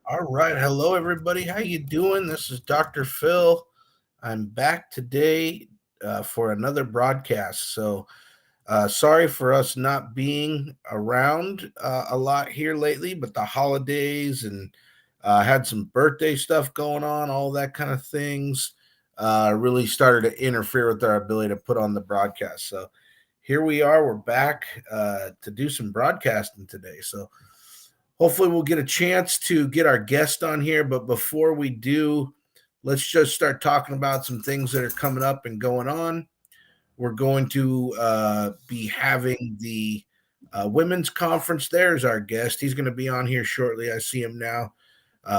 All right, hello everybody. How you doing? This is Dr. Phil. I'm back today for another broadcast. Sorry for us not being around a lot here lately, but the holidays and had some birthday stuff going on, all that kind of things really started to interfere with our ability to put on the broadcast. So here we are. We're back to do some broadcasting today. So hopefully we'll get a chance to get our guest on here. But before we do, let's just start talking about some things that are coming up and going on. We're going to be having the women's conference. There's our guest. He's going to be on here shortly. I see him now.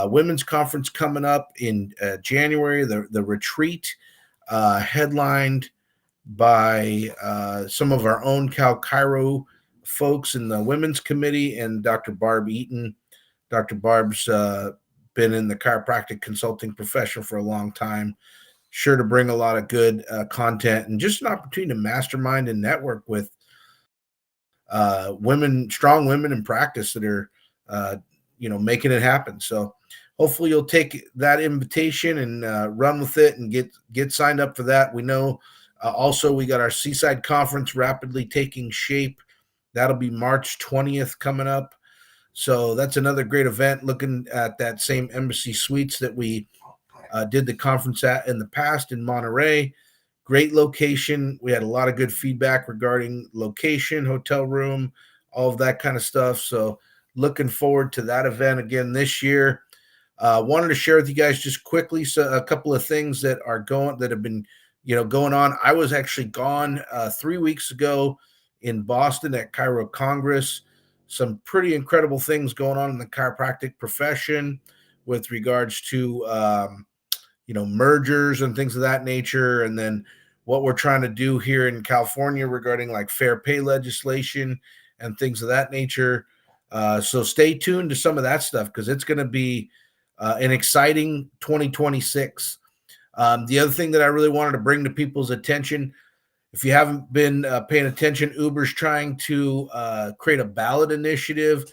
Women's conference coming up in January. The retreat headlined by some of our own CalChiro folks in the women's committee and Dr. Barb Eaton. Dr. Barb's been in the chiropractic consulting profession for a long time. Sure to bring a lot of good content and just an opportunity to mastermind and network with women, strong women in practice that are, making it happen. So hopefully you'll take that invitation and run with it and get signed up for that. We know also we got our Seaside Conference rapidly taking shape. That'll be March 20th coming up. So that's another great event, looking at that same Embassy Suites that we did the conference at in the past in Monterey. Great location. We had a lot of good feedback regarding location, hotel room, all of that kind of stuff. So looking forward to that event again this year. Wanted to share with you guys just quickly a couple of things that have been going on. I was actually gone 3 weeks ago in Boston at Chiro Congress. Some pretty incredible things going on in the chiropractic profession with regards to mergers and things of that nature, and then what we're trying to do here in California regarding like fair pay legislation and things of that nature. So stay tuned to some of that stuff because it's going to be an exciting 2026. The other thing that I really wanted to bring to people's attention, if you haven't been paying attention, Uber's trying to create a ballot initiative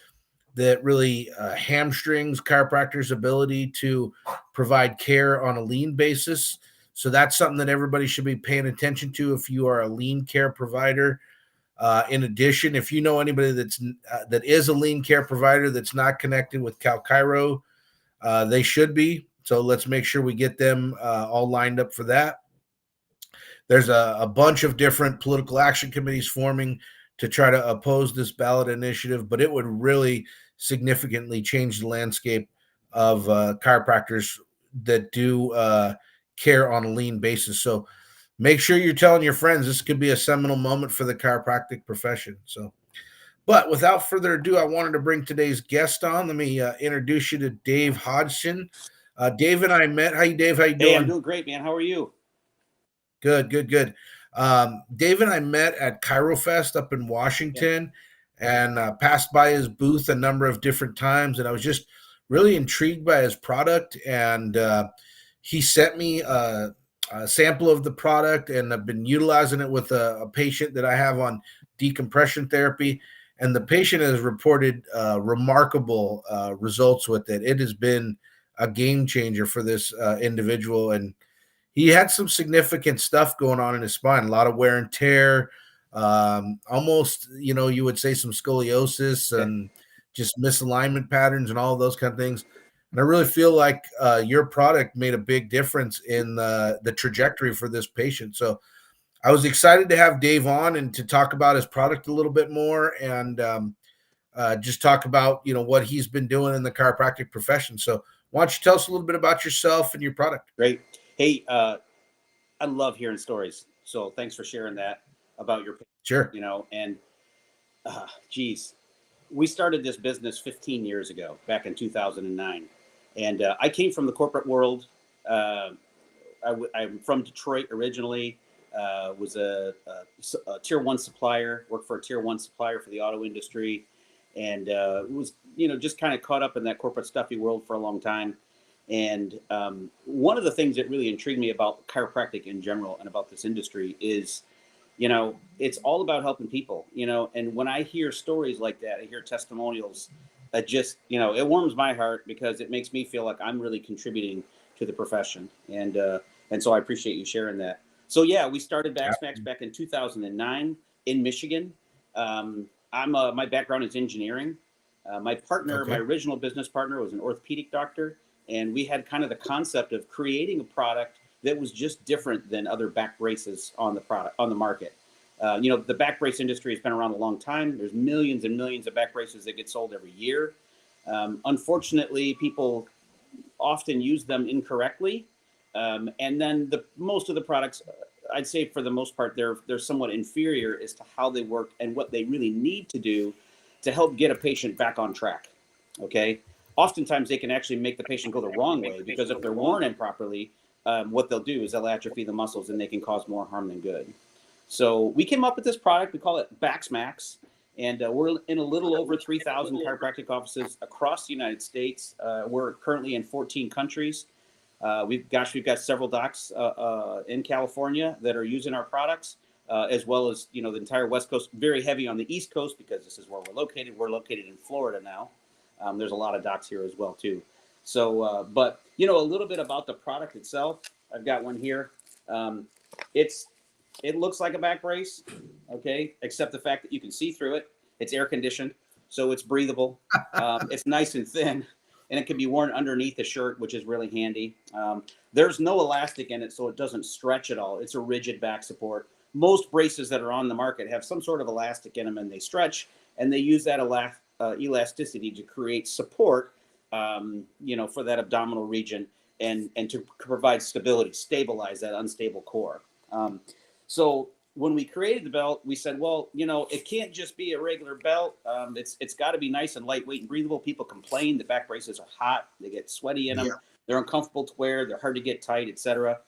that really hamstrings chiropractors' ability to provide care on a lien basis. So that's something that everybody should be paying attention to if you are a lien care provider. In addition, if you know anybody that is a lien care provider that's not connected with CalChiro, they should be. So let's make sure we get them all lined up for that. There's a bunch of different political action committees forming to try to oppose this ballot initiative, but it would really significantly change the landscape of chiropractors that do care on a lien basis. So make sure you're telling your friends. This could be a seminal moment for the chiropractic profession. So, but without further ado, I wanted to bring today's guest on. Let me introduce you to Dave Hodgson. Dave and I met. Hi, Dave. How you doing? Hey, I'm doing great, man. How are you? Good. Dave and I met at ChiroFest up in Washington and passed by his booth a number of different times. And I was just really intrigued by his product. And he sent me a sample of the product, and I've been utilizing it with a patient that I have on decompression therapy. And the patient has reported remarkable results with it. It has been a game changer for this individual. And he had some significant stuff going on in his spine, a lot of wear and tear, almost, you would say some scoliosis and just misalignment patterns and all those kind of things. And I really feel like your product made a big difference in the trajectory for this patient. So I was excited to have Dave on and to talk about his product a little bit more and just talk about, what he's been doing in the chiropractic profession. So why don't you tell us a little bit about yourself and your product? Great. Hey, I love hearing stories. So thanks for sharing that about your patient. Sure. And geez, we started this business 15 years ago, back in 2009. And I came from the corporate world. I'm from Detroit originally. Was a tier one supplier, worked for a tier one supplier for the auto industry, and was just kind of caught up in that corporate stuffy world for a long time. And one of the things that really intrigued me about chiropractic in general and about this industry is, it's all about helping people. And when I hear stories like that, I hear testimonials. That just, it warms my heart because it makes me feel like I'm really contributing to the profession. And so I appreciate you sharing that. So yeah, we started BaxMAX back in 2009 in Michigan. My background is engineering. My partner, my original business partner, was an orthopedic doctor, and we had kind of the concept of creating a product that was just different than other back braces on the market. The back brace industry has been around a long time. There's millions and millions of back braces that get sold every year. Unfortunately, people often use them incorrectly. And then most of the products, I'd say for the most part, they're somewhat inferior as to how they work and what they really need to do to help get a patient back on track. Okay. Oftentimes they can actually make the patient go the wrong way, because if they're worn improperly, what they'll do is they'll atrophy the muscles and they can cause more harm than good. So we came up with this product. We call it BaxMAX. And we're in a little over 3,000 chiropractic offices across the United States. We're currently in 14 countries. We've got several docs in California that are using our products, as well as the entire West Coast. Very heavy on the East Coast because this is where we're located. We're located in Florida now. There's a lot of docs here as well too. So, but a little bit about the product itself. I've got one here. It looks like a back brace, okay, except the fact that you can see through it. It's air conditioned, so it's breathable. It's nice and thin, and it can be worn underneath a shirt, which is really handy. There's no elastic in it, so it doesn't stretch at all. It's a rigid back support. Most braces that are on the market have some sort of elastic in them, and they stretch, and they use that elasticity to create support, for that abdominal region and to provide stability, stabilize that unstable core. So when we created the belt, we said, well, it can't just be a regular belt. It's got to be nice and lightweight and breathable. People complain that back braces are hot. They get sweaty in them. Yeah. They're uncomfortable to wear. They're hard to get tight, etc.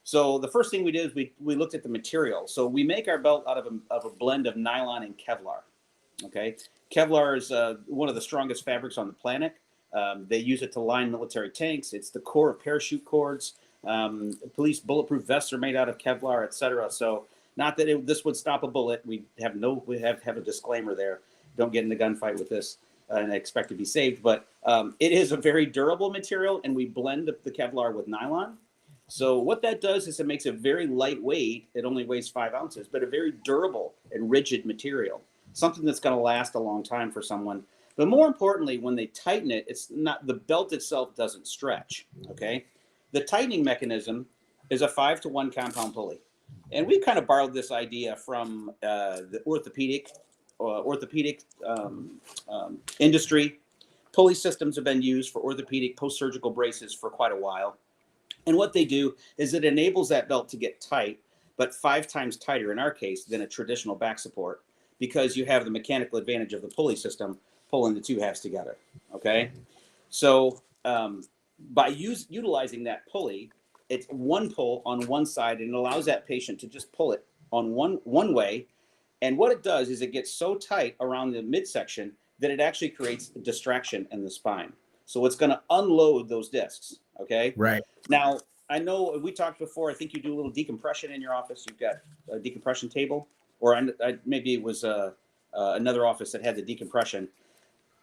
So the first thing we did is we looked at the material. So we make our belt out of a blend of nylon and Kevlar. Okay. Kevlar is one of the strongest fabrics on the planet. They use it to line military tanks. It's the core of parachute cords. Police bulletproof vests are made out of Kevlar, etc. So not that this would stop a bullet. We have a disclaimer there. Don't get in a gunfight with this and expect to be saved. But it is a very durable material, and we blend the Kevlar with nylon. So what that does is it makes it very lightweight. It only weighs 5 ounces, but a very durable and rigid material. Something that's going to last a long time for someone. But more importantly, when they tighten it, the belt itself doesn't stretch. Okay. The tightening mechanism is a 5-to-1 compound pulley. And we've kind of borrowed this idea from the orthopedic industry. Pulley systems have been used for orthopedic post-surgical braces for quite a while. And what they do is it enables that belt to get tight, but 5 times tighter in our case than a traditional back support, because you have the mechanical advantage of the pulley system pulling the two halves together. Okay. So by utilizing that pulley, it's one pull on one side, and it allows that patient to just pull it on one way. And what it does is it gets so tight around the midsection that it actually creates a distraction in the spine. So it's going to unload those discs. Okay. Right. Now, I know we talked before. I think you do a little decompression in your office. You've got a decompression table, or maybe it was another office that had the decompression.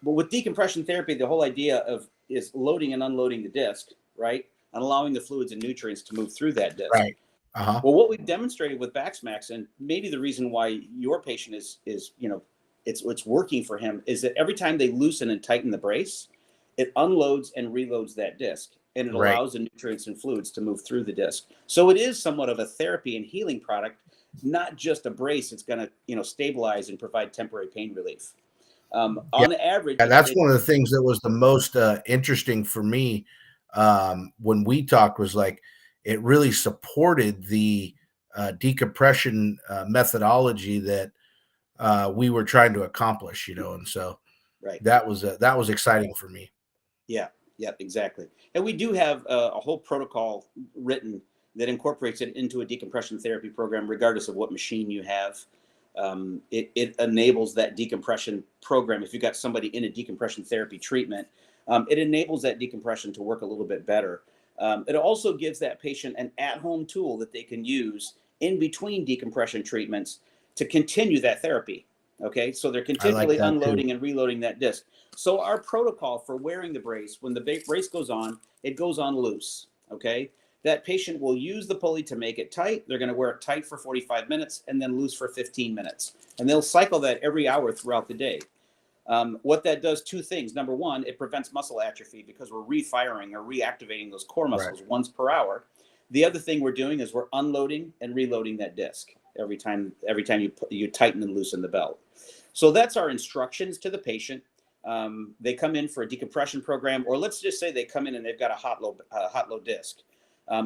But with decompression therapy, the whole idea is loading and unloading the disc, right? And allowing the fluids and nutrients to move through that disc. Right. Uh-huh. Well, what we've demonstrated with BaxMAX, and maybe the reason why your patient is it's working for him, is that every time they loosen and tighten the brace, it unloads and reloads that disc, and it allows the nutrients and fluids to move through the disc. So it is somewhat of a therapy and healing product, not just a brace. It's going to stabilize and provide temporary pain relief. On average, that's one of the things that was the most interesting for me when we talked, was like it really supported the decompression methodology that we were trying to accomplish, and so Right. That was exciting for me. Yeah. Yep. Exactly. And we do have a whole protocol written that incorporates it into a decompression therapy program, regardless of what machine you have. It enables that decompression program. If you've got somebody in a decompression therapy treatment, it enables that decompression to work a little bit better. It also gives that patient an at-home tool that they can use in between decompression treatments to continue that therapy. Okay, so they're I like continually that too. unloading and reloading that disc. So our protocol for wearing the brace, when the brace goes on, it goes on loose. Okay, that patient will use the pulley to make it tight. They're going to wear it tight for 45 minutes and then loose for 15 minutes. And they'll cycle that every hour throughout the day. What that does, two things. Number one, it prevents muscle atrophy because we're refiring or reactivating those core muscles once per hour. The other thing we're doing is we're unloading and reloading that disc every time you tighten and loosen the belt. So that's our instructions to the patient. They come in for a decompression program, or let's just say they come in and they've got a hot low disc.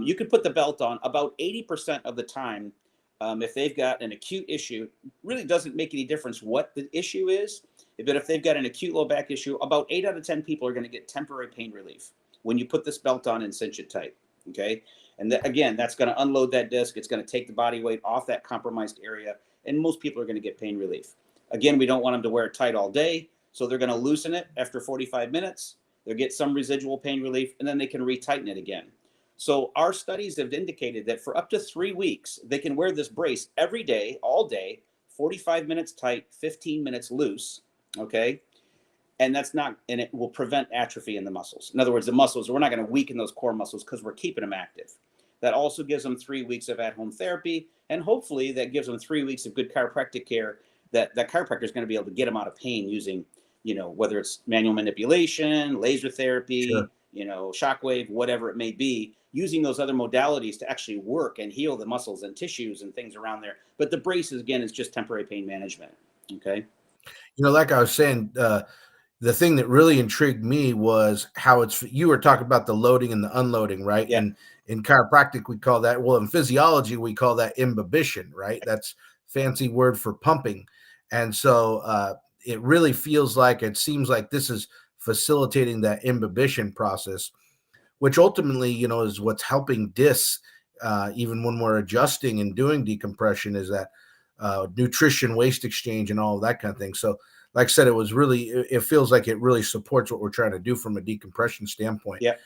You could put the belt on about 80% of the time. If they've got an acute issue, really doesn't make any difference what the issue is. But if they've got an acute low back issue, about 8 out of 10 people are going to get temporary pain relief when you put this belt on and cinch it tight. Okay. And again, that's going to unload that disc. It's going to take the body weight off that compromised area. And most people are going to get pain relief. Again, we don't want them to wear it tight all day. So they're going to loosen it after 45 minutes. They'll get some residual pain relief, and then they can retighten it again. So our studies have indicated that for up to 3 weeks, they can wear this brace every day, all day, 45 minutes tight, 15 minutes loose. Okay. And and it will prevent atrophy in the muscles. In other words, we're not going to weaken those core muscles because we're keeping them active. That also gives them 3 weeks of at-home therapy. And hopefully that gives them 3 weeks of good chiropractic care that chiropractor is going to be able to get them out of pain using, whether it's manual manipulation, laser therapy, Sure. shockwave, whatever it may be, using those other modalities to actually work and heal the muscles and tissues and things around there. But the braces, again, is just temporary pain management. Okay. Like I was saying, the thing that really intrigued me was how you were talking about the loading and the unloading, right? Yeah. And in chiropractic, we call that, in physiology, we call that imbibition, right? That's fancy word for pumping. And so it really it seems like this is facilitating that imbibition process, which ultimately, is what's helping discs, even when we're adjusting and doing decompression, is that nutrition, waste exchange, and all of that kind of thing. So like I said, it feels like it really supports what we're trying to do from a decompression standpoint. Yeah.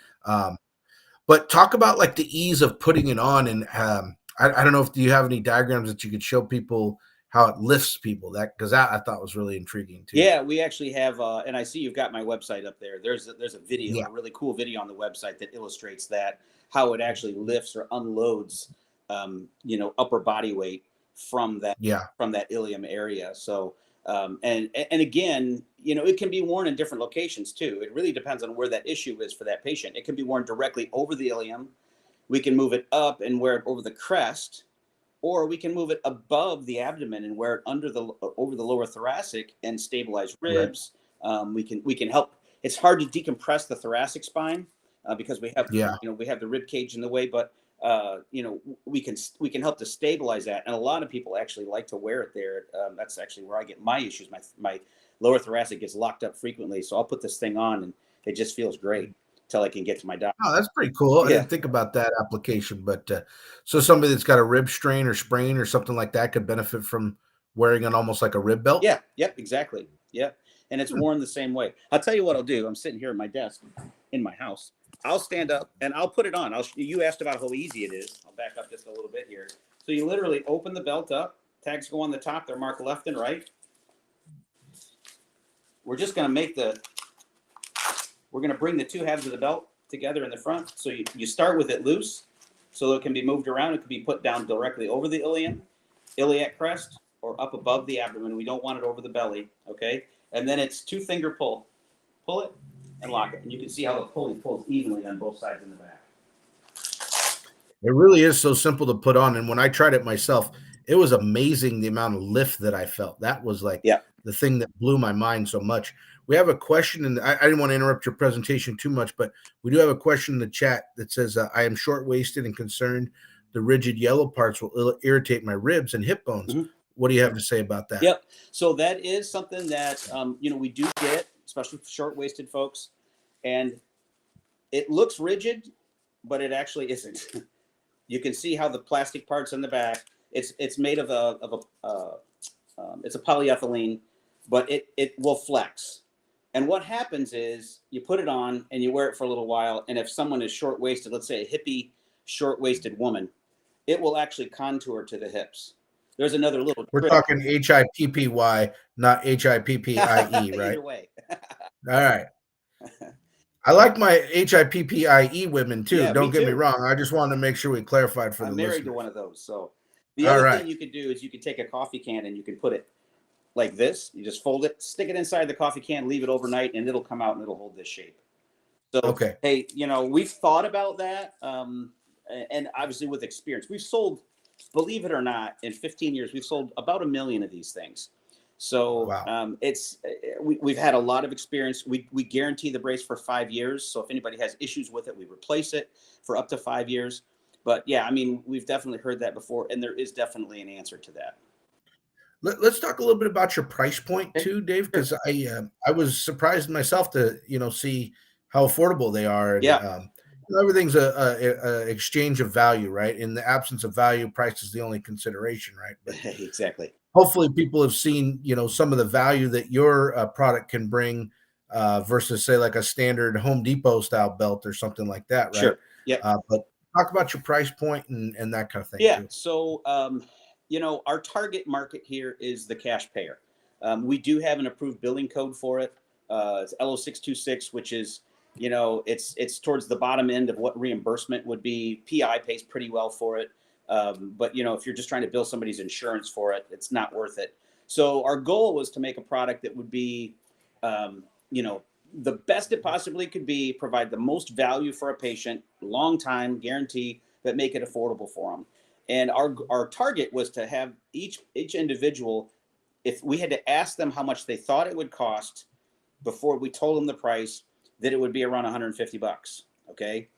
But talk about like the ease of putting it on. And I don't know do you have any diagrams that you could show people how it lifts people, because that I thought was really intriguing too. Yeah, we actually have, and I see you've got my website up there. There's a video, Yeah. a really cool video on the website that illustrates that, how it actually lifts or unloads, upper body weight from that ilium area. So, and again, it can be worn in different locations too. It really depends on where that issue is for that patient. It can be worn directly over the ilium. We can move it up and wear it over the crest, or we can move it above the abdomen and wear it over the lower thoracic and stabilize ribs. Right. We can help. It's hard to decompress the thoracic spine because we have the rib cage in the way, but we can help to stabilize that. And a lot of people actually like to wear it there. That's actually where I get my issues. My lower thoracic gets locked up frequently, so I'll put this thing on and it just feels great till I can get to my doctor. Oh, that's pretty cool. I didn't think about that application, but so somebody that's got a rib strain or sprain or something like that could benefit from wearing it almost like a rib belt. Yeah. Yep. Exactly. Yeah. And it's worn the same way. I'll tell you what I'll do. I'm sitting here at my desk in my house. I'll stand up and I'll put it on. You asked about how easy it is. I'll back up just a little bit here. So you literally open the belt up. Tags go on the top. They're marked left and right. We're just going to we're going to bring the two halves of the belt together in the front. So you start with it loose so it can be moved around. It can be put down directly over the ilium, iliac crest, or up above the abdomen. We don't want it over the belly. Okay. And then it's 2-finger pull. Pull it and lock it. And you can see how the pulley pulls evenly on both sides in the back. It really is so simple to put on. And when I tried it myself, it was amazing the amount of lift that I felt. That was like the thing that blew my mind so much. We have a question, and I didn't want to interrupt your presentation too much, but we do have a question in the chat that says, I am short-waisted and concerned the rigid yellow parts will irritate my ribs and hip bones. Mm-hmm. What do you have to say about that? Yep. So that is something that, we do get especially for short-waisted folks. And it looks rigid, but it actually isn't. You can see how the plastic parts in the back, it's made of it's a polyethylene, but it will flex. And what happens is you put it on and you wear it for a little while. And if someone is short-waisted, let's say a hippie short-waisted woman, it will actually contour to the hips. There's another little We're trick. talking HIPPY, not HIPPIE, right? Either way. All right. I like my HIPPIE women too. Yeah, Don't get me too. wrong. I just wanted to make sure we clarified for I'm the married listeners. to one of those. So the All other right. thing you could do is you could take a coffee can and you can put it like this. You just fold it, stick it inside the coffee can, leave it overnight, and it'll come out and it'll hold this shape. So, Okay. hey, we've thought about that. And obviously with experience, we've sold, believe it or not, in 15 years, we've sold about 1 million of these things. So Wow. we've had a lot of experience. We guarantee the brace for 5 years. So if anybody has issues with it, we replace it for up to 5 years. But yeah, I mean, we've definitely heard that before, and there is definitely an answer to that. Let's talk a little bit about your price point too, Dave, Sure. because I was surprised myself to see how affordable they are, and Yeah. everything's a exchange of value, right? In the absence of value, price is the only consideration, right? But Exactly. hopefully, people have seen some of the value that your product can bring versus say like a standard Home Depot style belt or something like that, right? Sure. Yeah. But talk about your price point and that kind of thing Yeah. too. So, our target market here is the cash payer. We do have an approved billing code for it. It's LO626, which is, it's towards the bottom end of what reimbursement would be. PI pays pretty well for it. But, if you're just trying to bill somebody's insurance for it, it's not worth it. So our goal was to make a product that would be, the best it possibly could be, provide the most value for a patient, long time guarantee, but make it affordable for them. And our target was to have each individual, if we had to ask them how much they thought it would cost before we told them the price, that it would be around $150. Okay.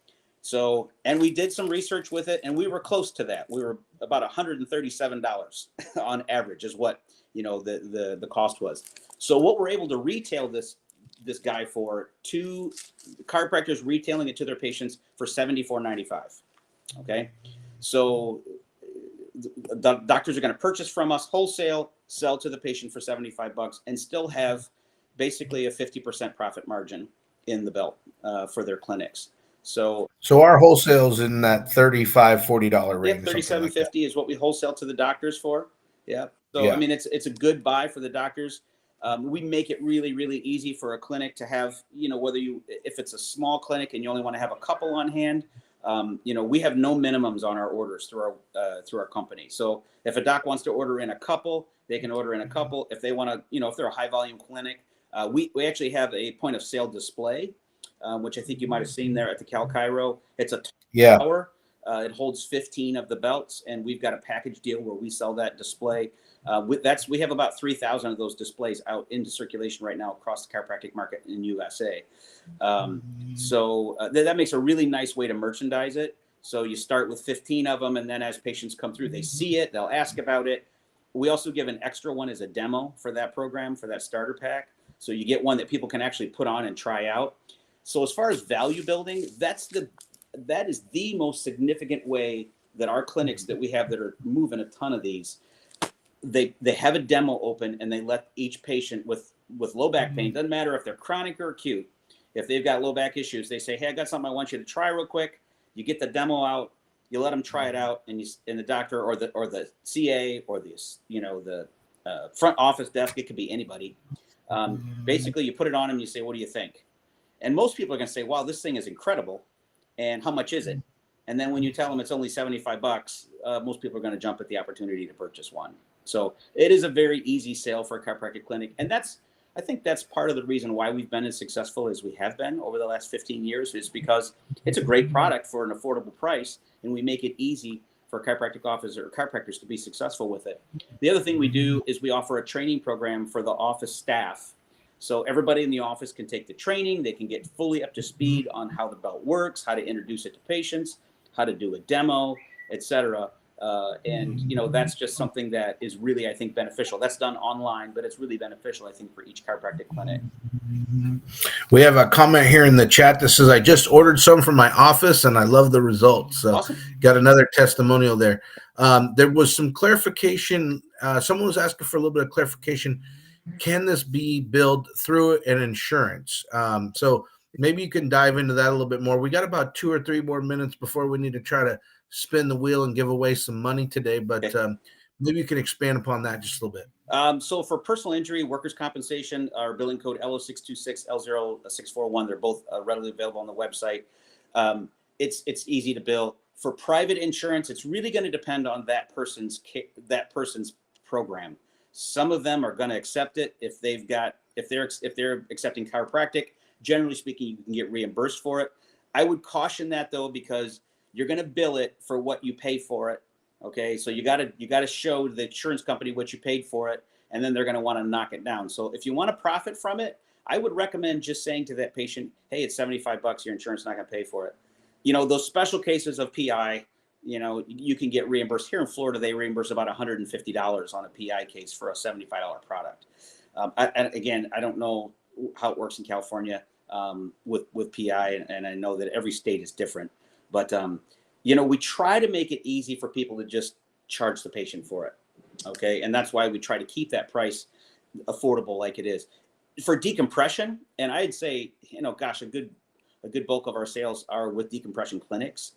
So, and we did some research with it, and we were close to that. We were about $137 on average is what, the cost was. So what we're able to retail this guy for, to chiropractors retailing it to their patients for $74.95. Okay. So the doctors are going to purchase from us wholesale, sell to the patient for $75, and still have basically a 50% profit margin in the belt for their clinics. So our wholesale's in that $35-$40 range. Yep, $37.50 is what we wholesale to the doctors for. Yeah. So Yeah. I mean, it's a good buy for the doctors. We make it really, really easy for a clinic to have, if it's a small clinic and you only want to have a couple on hand, we have no minimums on our orders through our company. So if a doc wants to order in a couple, they can order in a couple. If they want to, if they're a high volume clinic, we actually have a point of sale display, which I think you might have seen there at the CalChiro. It's a tower. It holds 15 of the belts, and we've got a package deal where we sell that display. We have about 3,000 of those displays out into circulation right now across the chiropractic market in USA. So that makes a really nice way to merchandise it. So you start with 15 of them, and then as patients come through, they see it, they'll ask about it. We also give an extra one as a demo for that program, for that starter pack. So you get one that people can actually put on and try out. So as far as value building, that is the most significant way that our clinics that we have that are moving a ton of these, they have a demo open, and they let each patient with low back pain, doesn't matter if they're chronic or acute, if they've got low back issues, they say, hey, I got something I want you to try real quick. You get the demo out, you let them try it out, and the doctor or the CA or the front office desk, it could be anybody. Basically, you put it on them, you say, what do you think? And most people are going to say, wow, this thing is incredible. And how much is it? And then when you tell them it's only $75, most people are going to jump at the opportunity to purchase one. So it is a very easy sale for a chiropractic clinic. And I think that's part of the reason why we've been as successful as we have been over the last 15 years, is because it's a great product for an affordable price, and we make it easy for chiropractic office or chiropractors to be successful with it. The other thing we do is we offer a training program for the office staff. So everybody in the office can take the training. They can get fully up to speed on how the belt works, how to introduce it to patients, how to do a demo, etc. And that's just something that is really, I think, beneficial. That's done online, but it's really beneficial, I think, for each chiropractic clinic. We have a comment here in the chat that says, I just ordered some from my office and I love the results. So Awesome. Got another testimonial there. There was some clarification. Someone was asking for a little bit of clarification. Can this be billed through an insurance? So maybe you can dive into that a little bit more. We got about 2 or 3 more minutes before we need to try to spin the wheel and give away some money today, but Okay. Maybe you can expand upon that just a little bit. So for personal injury, workers' compensation, our billing code LO626, L0641, they're both readily available on the website. It's easy to bill. For private insurance, it's really going to depend on that person's program. Some of them are going to accept it if they're accepting chiropractic. Generally speaking, you can get reimbursed for it. I would caution that though, because you're going to bill it for what you pay for it. Okay, so you got to show the insurance company what you paid for it, and then they're going to want to knock it down. So if you want to profit from it, I would recommend just saying to that patient, "Hey, it's $75. Your insurance is not going to pay for it." Those special cases of PI, you can get reimbursed. Here in Florida, they reimburse about $150 on a PI case for a $75 product. I don't know how it works in California with PI, and I know that every state is different, but we try to make it easy for people to just charge the patient for it. Okay. And that's why we try to keep that price affordable like it is. For decompression, and I'd say, a good bulk of our sales are with decompression clinics.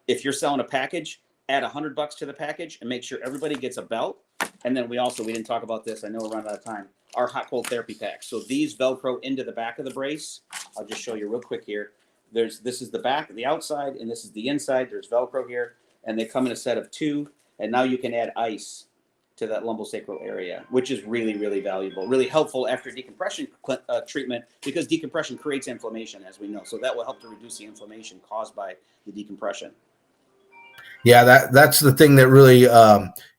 If you're selling a package, add $100 to the package and make sure everybody gets a belt. And then we didn't talk about this. I know we're running out of time. Our hot cold therapy packs. So these Velcro into the back of the brace. I'll just show you real quick here. This is the back, the outside, and this is the inside. There's Velcro here, and they come in a set of 2. And now you can add ice to that lumbosacral area, which is really, really valuable, really helpful after decompression treatment, because decompression creates inflammation, as we know. So that will help to reduce the inflammation caused by the decompression. Yeah, that's the thing that really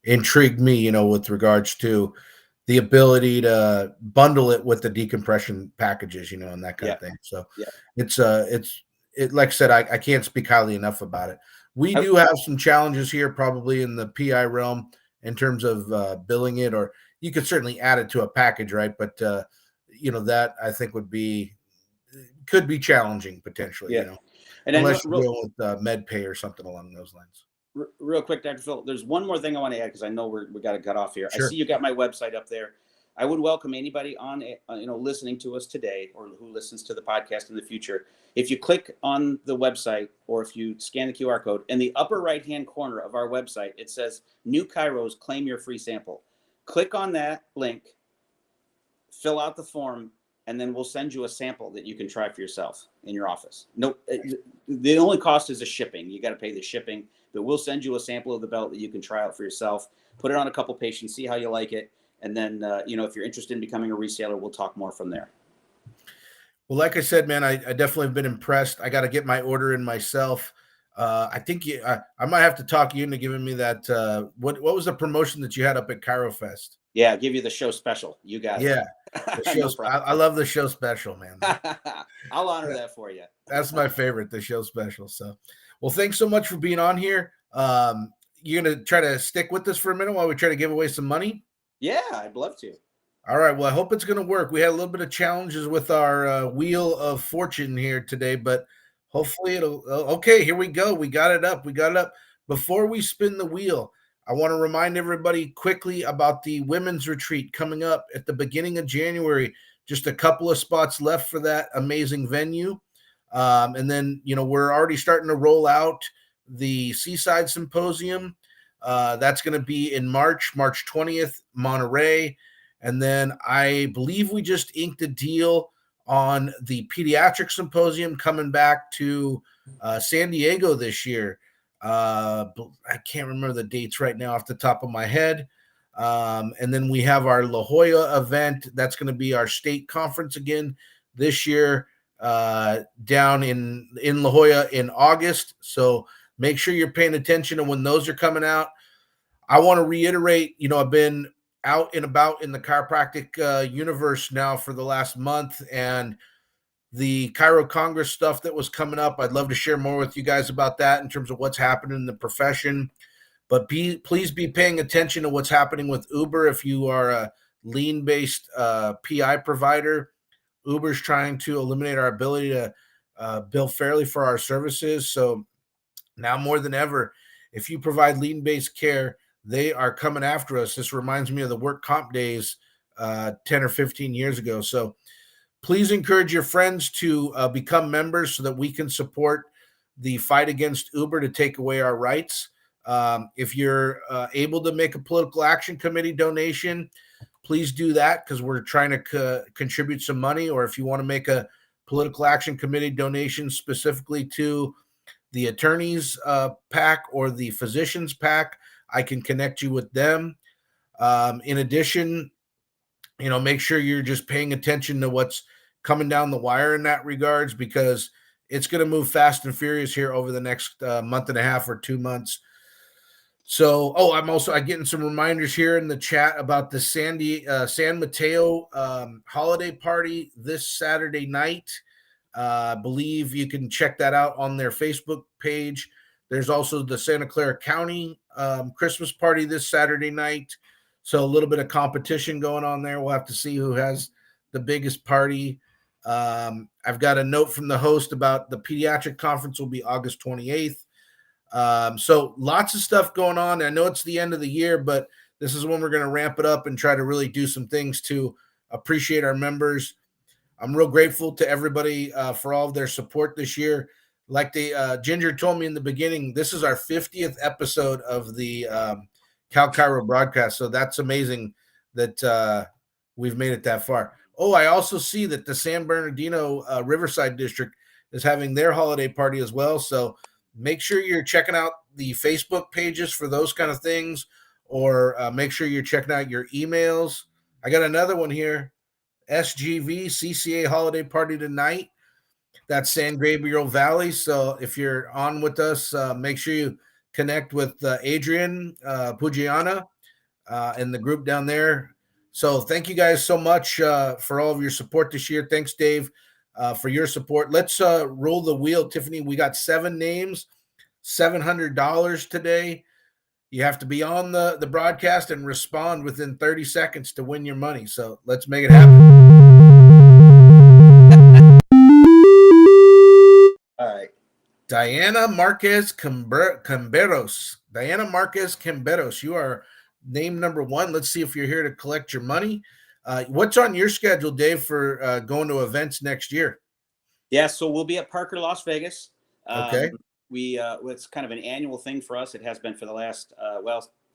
intrigued me, with regards to the ability to bundle it with the decompression packages, and that kind of thing. So it's like I said, I can't speak highly enough about it. We do have some challenges here, probably in the PI realm, in terms of billing it, or you could certainly add it to a package, right? But that I think could be challenging potentially, And unless you go with MedPay or something along those lines. Real quick, Dr. Phil, there's one more thing I want to add, because I know we got to cut off here. Sure. I see you got my website up there. I would welcome anybody on, listening to us today, or who listens to the podcast in the future. If you click on the website, or if you scan the QR code, in the upper right-hand corner of our website, it says New Chiros, claim your free sample. Click on that link, fill out the form, and then we'll send you a sample that you can try for yourself in your office. No, the only cost is the shipping. You got to pay the shipping, but we'll send you a sample of the belt that you can try out for yourself. Put it on a couple patients, see how you like it. And then, if you're interested in becoming a reseller, we'll talk more from there. Well, like I said, man, I definitely have been impressed. I got to get my order in myself. I think I might have to talk you into giving me that. What was the promotion that you had up at ChiroFest? Yeah, I'll give you the show special. You got it. Yeah. I love the show special, man. I'll honor that for you. That's my favorite, the show special. So, well, thanks so much for being on here. You're going to try to stick with us for a minute while we try to give away some money? Yeah, I'd love to. All right. Well, I hope it's going to work. We had a little bit of challenges with our Wheel of Fortune here today, but hopefully it'll. Okay, here we go. We got it up. Before we spin the wheel, I want to remind everybody quickly about the women's retreat coming up at the beginning of January. Just a couple of spots left for that amazing venue. And then, we're already starting to roll out the Seaside Symposium. That's going to be in March 20th, Monterey. And then I believe we just inked a deal on the Pediatric Symposium coming back to San Diego this year. I can't remember the dates right now off the top of my head. And then we have our La Jolla event. That's going to be our state conference again this year down in La Jolla in August. So make sure you're paying attention to when those are coming out. I want to reiterate, I've been out and about in the chiropractic universe now for the last month, and the Chiro Congress stuff that was coming up, I'd love to share more with you guys about that in terms of what's happening in the profession. But please be paying attention to what's happening with Uber. If you are a lean-based PI provider, Uber's trying to eliminate our ability to bill fairly for our services. So now more than ever, if you provide lean-based care, they are coming after us. This reminds me of the work comp days 10 or 15 years ago. So please encourage your friends to become members so that we can support the fight against Uber to take away our rights. If you're able to make a political action committee donation, please do that, because we're trying to contribute some money. Or if you want to make a political action committee donation specifically to the attorneys PAC or the physicians PAC, I can connect you with them. In addition, make sure you're just paying attention to what's coming down the wire in that regards, because it's going to move fast and furious here over the next month and a half or 2 months. So, I'm getting some reminders here in the chat about the San Mateo holiday party this Saturday night. I believe you can check that out on their Facebook page. There's also the Santa Clara County Christmas party this Saturday night. So a little bit of competition going on there. We'll have to see who has the biggest party. I've got a note from the host about the pediatric conference will be August 28th. So lots of stuff going on. I know it's the end of the year, but this is when we're going to ramp it up and try to really do some things to appreciate our members. I'm real grateful to everybody for all of their support this year. Like Ginger told me in the beginning, this is our 50th episode of the CalChiro broadcast. So that's amazing that we've made it that far. Oh, I also see that the San Bernardino Riverside District is having their holiday party as well. So make sure you're checking out the Facebook pages for those kind of things, or make sure you're checking out your emails. I got another one here. SGV CCA holiday party tonight. That's San Gabriel Valley. So if you're on with us, make sure you connect with Adrian Pugiana and the group down there. So thank you guys so much for all of your support this year. Thanks, Dave, for your support. Let's roll the wheel, Tiffany. We got 7 names, $700 today. You have to be on the broadcast and respond within 30 seconds to win your money. So let's make it happen. All right. Diana Marquez Camberos. Diana Marquez Camberos, you are name number 1. Let's see if you're here to collect your money. What's on your schedule, Dave, for going to events next year? Yeah, so we'll be at Parker, Las Vegas. Okay. It's kind of an annual thing for us. It has been for the last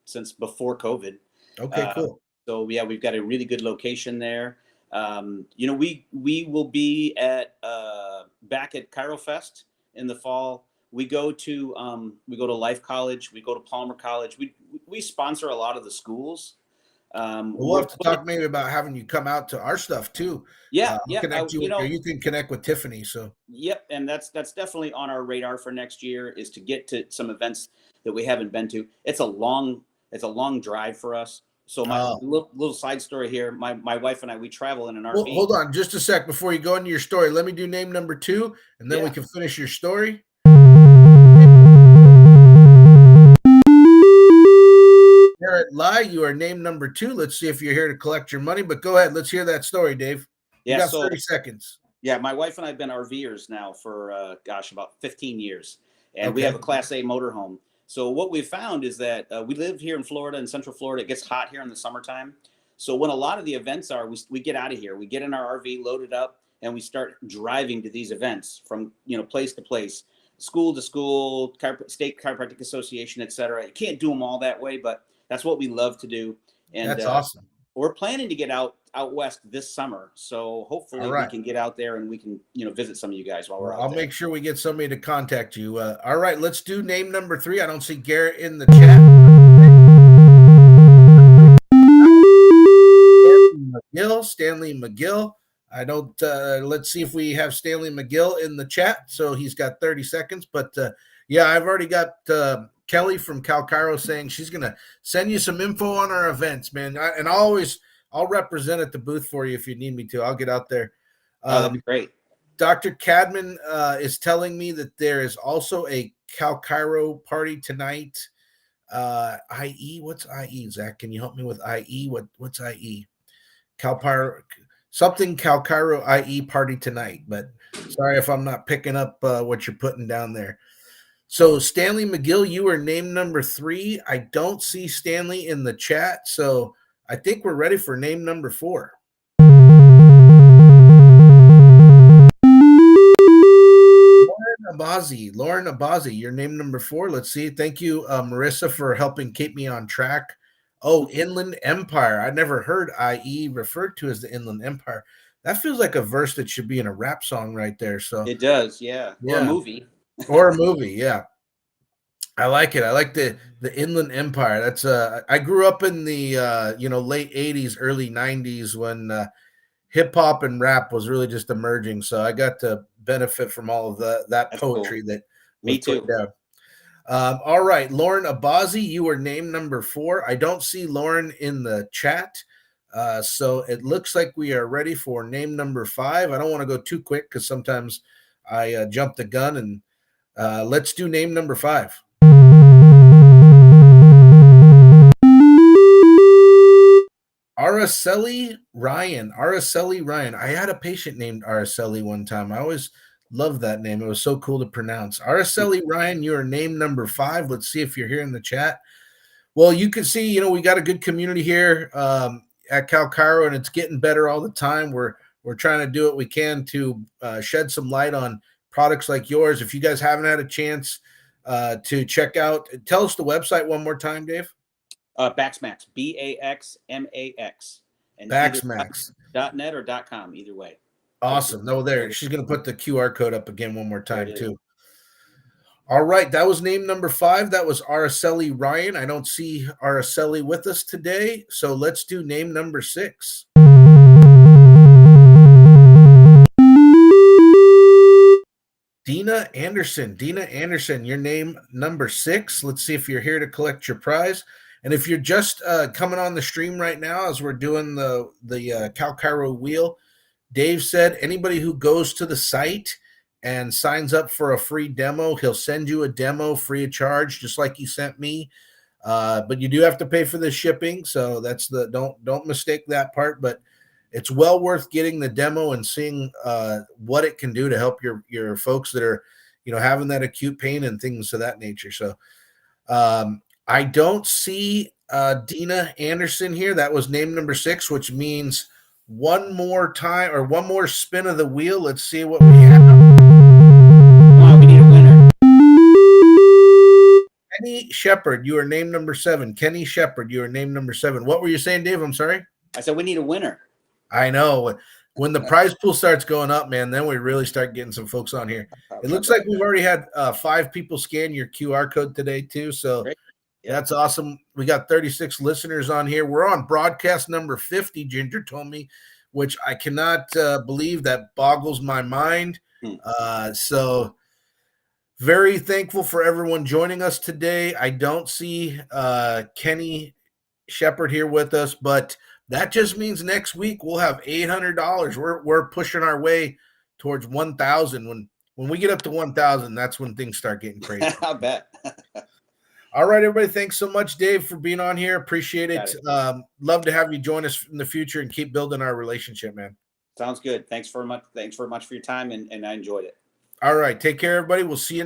since before COVID. Okay, cool. So yeah, we've got a really good location there. We will be back at Chiro Fest in the fall. We go to Life College. We go to Palmer College. We sponsor a lot of the schools. We'll have to talk maybe about having you come out to our stuff too. Yeah, Connect you can connect with Tiffany. So yep, and that's definitely on our radar for next year, is to get to some events that we haven't been to. It's a long drive for us. So my little side story here, my wife and I, we travel in an RV. Well, hold on just a sec before you go into your story. Let me do name number 2, and then we can finish your story. Garrett Lai, you are name number 2. Let's see if you're here to collect your money, but go ahead. Let's hear that story, Dave. You got 30 seconds. Yeah, my wife and I have been RVers now for, about 15 years. And we have a Class A motorhome. So what we found is that we live here in Florida, in Central Florida. It gets hot here in the summertime. So when a lot of the events are, we get out of here. We get in our RV, load it up, and we start driving to these events from place to place, school to school, State Chiropractic Association, et cetera. You can't do them all that way, but that's what we love to do. And that's awesome. We're planning to get out west this summer. So hopefully we can get out there and we can, visit some of you guys while we're out there. I'll make sure we get somebody to contact you. All right, let's do name number 3. I don't see Garrett in the chat. Stanley McGill. I don't, let's see if we have Stanley McGill in the chat. So he's got 30 seconds, but yeah, I've already got Kelly from CalChiro saying she's going to send you some info on our events, man. And I'll represent at the booth for you if you need me to. I'll get out there. That'd be great. Dr. Cadman is telling me that there is also a CalChiro party tonight IE. What's IE? Zach, can you help me with IE? What's IE? CalChiro, something CalChiro IE party tonight. But sorry if I'm not picking up what you're putting down there. So Stanley McGill, you are name number 3. I don't see Stanley in the chat, so I think we're ready for name number 4. Lauren Abazi, you're name number 4. Let's see. Thank you, Marissa, for helping keep me on track. Oh, Inland Empire. I never heard IE referred to as the Inland Empire. That feels like a verse that should be in a rap song right there. So it does, yeah. Or a movie. Or a movie, yeah. I like it. I like the Inland Empire. That's I grew up in the late 80s, early 90s when hip hop and rap was really just emerging. So I got to benefit from all of that That's poetry cool. that was Me too. put down. All right, Lauren Abazi, you are name number 4. I don't see Lauren in the chat. So it looks like we are ready for name number 5. I don't want to go too quick because sometimes I jump the gun, and let's do name number 5. Araceli Ryan. Araceli Ryan. I had a patient named Araceli one time. I always loved that name. It was so cool to pronounce. Araceli Ryan, you are name number 5. Let's see if you're here in the chat. Well, you can see, we got a good community here at CalChiro, and it's getting better all the time. We're trying to do what we can to shed some light on products like yours. If you guys haven't had a chance to check out, tell us the website one more time, Dave. BaxMAX, BaxMAX, and BaxMAX. .net or .com, either way. Awesome. No, there. She's going to put the QR code up again one more time, too. All right. That was name number 5. That was Araceli Ryan. I don't see Araceli with us today. So let's do name number 6. Dina Anderson. Dina Anderson, your name number 6. Let's see if you're here to collect your prize. And if you're just coming on the stream right now as we're doing the CalChiro wheel, Dave said anybody who goes to the site and signs up for a free demo, he'll send you a demo free of charge, just like he sent me. But you do have to pay for the shipping, so that's don't mistake that part. But it's well worth getting the demo and seeing what it can do to help your folks that are having that acute pain and things of that nature. So I don't see Dina Anderson here. That was name number 6, which means one more time or one more spin of the wheel. Let's see what we have. We need a winner. Kenny Shepard, you are name number 7. Kenny Shepard, you are name number 7. What were you saying, Dave? I'm sorry. I said we need a winner. I know. When the prize pool starts going up, man, then we really start getting some folks on here. It looks like we've already had 5 people scan your QR code today, too. So Great. Yep. That's awesome. We got 36 listeners on here. We're on broadcast number 50, Ginger told me, which I cannot believe. That boggles my mind. So very thankful for everyone joining us today. I don't see Kenny Shepard here with us, but that just means next week we'll have $800. We're pushing our way towards 1,000. When we get up to 1,000, that's when things start getting crazy. I bet. All right, everybody. Thanks so much, Dave, for being on here. Appreciate it. Love to have you join us in the future and keep building our relationship, man. Sounds good. Thanks very much. Thanks very much for your time, and I enjoyed it. All right. Take care, everybody. We'll see you next